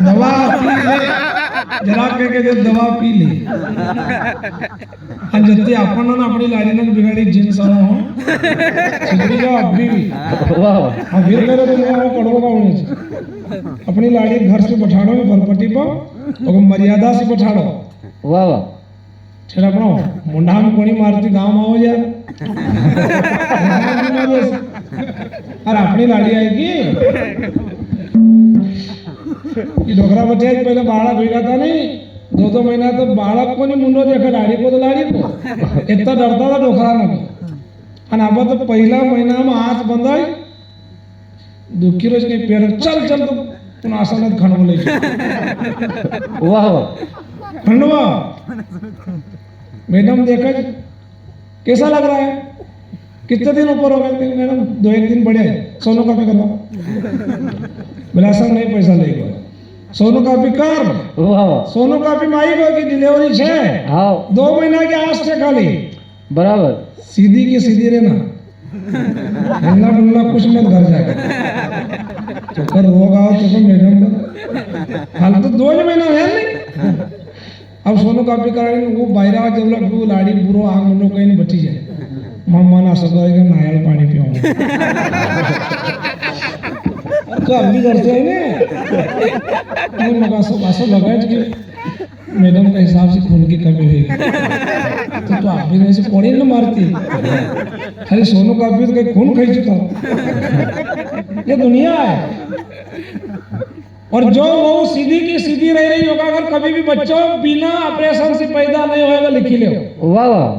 दवा पी ले जरा के दवा पी ले અને જતી આપણને આપણી લાડીને બિગાડી જીન્સ વાળો હો સુધરી જાઓ અભી भी वाह हां फिर करे तो मैं कड़वा गाऊं अपनी लाड़ी घर से बैठाड़ो फरपट्टी पर और मर्यादा से बैठाड़ो वाह वाह छेड़ा अपना मुंडा में कोनी मारती गांव में आओ यार अरे अपनी लाड़ी आएगी ये डोकरा बच्चे पहले बाड़ा भेगा था नहीं 2 महीना तो बालक को नहीं मुंडो देखा लाड़ी को तो लाड़ी को इतना डरता था डोकरा ना અને આબા તો પહેલા મહિનામાં હાથ બંધાય દુખી રોજ કઈ પેર ચલ ચલ તો તું આસાન ખણવો લઈ વાહ વાહ खंडवा मैडम देखा कैसा लग रहा है कितने दिन ऊपर हो गए मैडम 2-1 दिन बढ़िया है सोनो कापी करवा बोला सर नहीं पैसा लेगा सोनो कापी कर सोनो कापी माई को की डिलीवरी है हाँ 2 महीना के आस से खाली बराबर सीधी की सीधी रहना हिलना डुलना कुछ मत घर जाकर चक्कर होगा तो मैडम हाल तो 2 महीना है नहीं अब सोनो कापी कराने वो बाहरा जब लग वो लाड़ी बुरो आग मुनो कहीं बची जाए मम्मा ना सको है नायल पानी पियोगे तो अभी करते हैं ना वो मगासो बासो लगाए कि मैडम के हिसाब से खून की कमी हुई तो आप भी ऐसे कोड़ी न मारती खाली सोनो कापी तो कहीं खून खाई चुका ये दुनिया है और जो वो सीधी की सीधी रह रही होगा अगर कभी भी बच्चों बिना ऑपरेशन से पैदा नहीं होएगा लिखी ले वाह वाह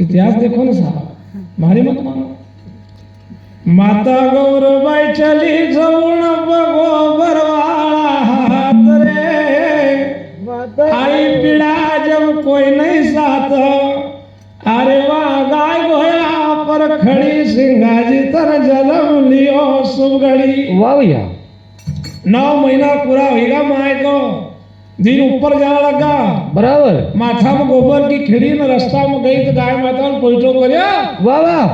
इतिहास देखो ना साहब मारी मत मानो माता गौरबाई चली जमुन गोबरवाला हाथ रे आई पीड़ा जब कोई नहीं साथ अरे वाह गाय गोया पर खड़ी सिंगाजी तर जन्म लियो सुगड़ी वाह भैया 9 महीना पूरा होगा माए को दिन ऊपर जाने लगा बराबर माथा में गोबर की खिड़ी में रास्ता में गई तो गाय माता ने पोइटो करया वाह वाह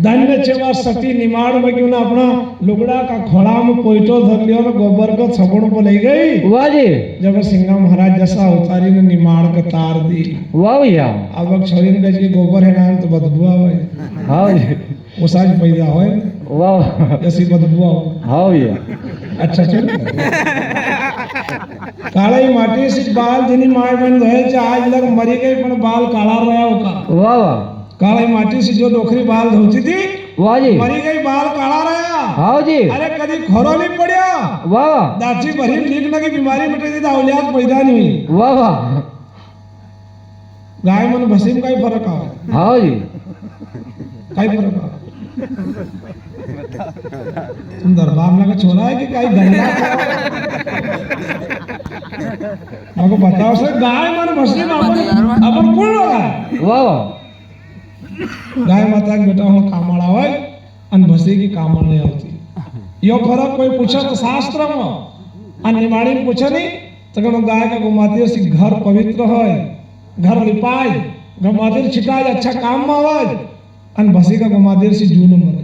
धन्य चेवा सती निमाड़ में क्यों ना अपना लुगड़ा का खोड़ा में पोइटो धर लियो ना गोबर को छबड़ पर ले गई वाह जी जब सिंगा महाराज जैसा उतारी ने निमाड़ का तार दी वाह भैया अब छोरी ने कहा गोबर है ना तो बदबू आवे हां जी वो साज पैदा होए वाह ऐसी बदबू हां भैया अच्छा चल काला ही माटी से बाल जिनी माय बन रहे आज लग मरी गई पर बाल काला रहा होगा वाह वाह काला ही माटी से जो डोखरी बाल धोती थी वाह जी मरी गई बाल काला रहा हां जी अरे कभी खोरो नहीं पड़या वाह दाची भरी लीक लगी बीमारी मिटे थी औलाद पैदा नहीं हुई वाह वाह गाय मन भसीम का ही फर्क आ हां जी काय फर्क आ तुम दरबार में का छोरा है कि काई गंगा आपको बताओ सर गाय मन भसीम अपन कौन होगा वाह गाय माता के बेटा हम कामड़ा होय अन भसी की कामड़ नहीं होती यो फरक कोई पूछे तो शास्त्र में अन निमाड़ी में पूछे नहीं तो गाय का गोमाती से घर पवित्र होय घर लिपाय गोमाती छिटाय अच्छा काम में होय अन भसी का गोमाती से जून मरे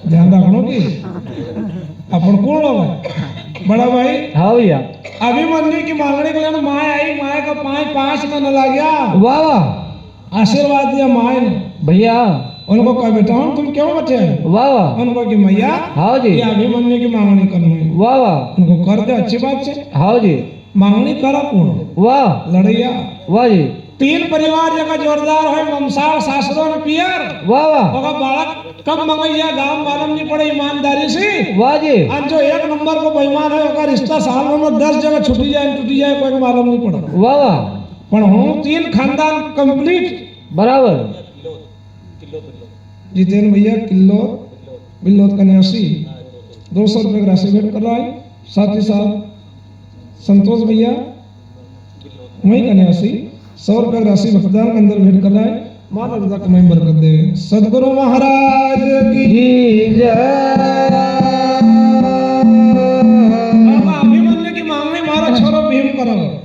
ध्यान रखनो कि अपन कौन होगा बड़ा भाई हाँ भैया अभिमन्यु की मांगने के लिए माए आई माए का 5 में न लग गया वाह वाह आशीर्वाद दिया माए ने भैया उनको कहा बेटा तुम क्यों बचे वाह वाह उनको कि मैया हाँ जी अभिमन्यु की मांगनी करनी वाह वाह उनको कर दे अच्छी बात से हाँ जी मांगनी करा कौन वाह लड़ैया वाह जी 3 परिवार जगह जोरदार है वंशार सासरों ने पियर वाह वाह होगा बालक कब मंगैया गांव मालूम नहीं पड़े ईमानदारी से वाह जी और जो 1 नंबर को बेईमान है उसका रिश्ता साल में 10 जगह छुटी जाए टूटी जाए कोई मालूम नहीं पड़ा वाह वाह पर हूं 3 खानदान कंप्लीट बराबर जितेन भैया किलो बिल्लोत कन्यासी 200 रुपए की राशि भेंट कर रहा है साथ ही साथ संतोष भैया वही कन्यासी 100 रुपए की राशि भक्तदान के अंदर भेंट कर रहा है माता पिता कमाई बरकत दे सदगुरु महाराज की जय।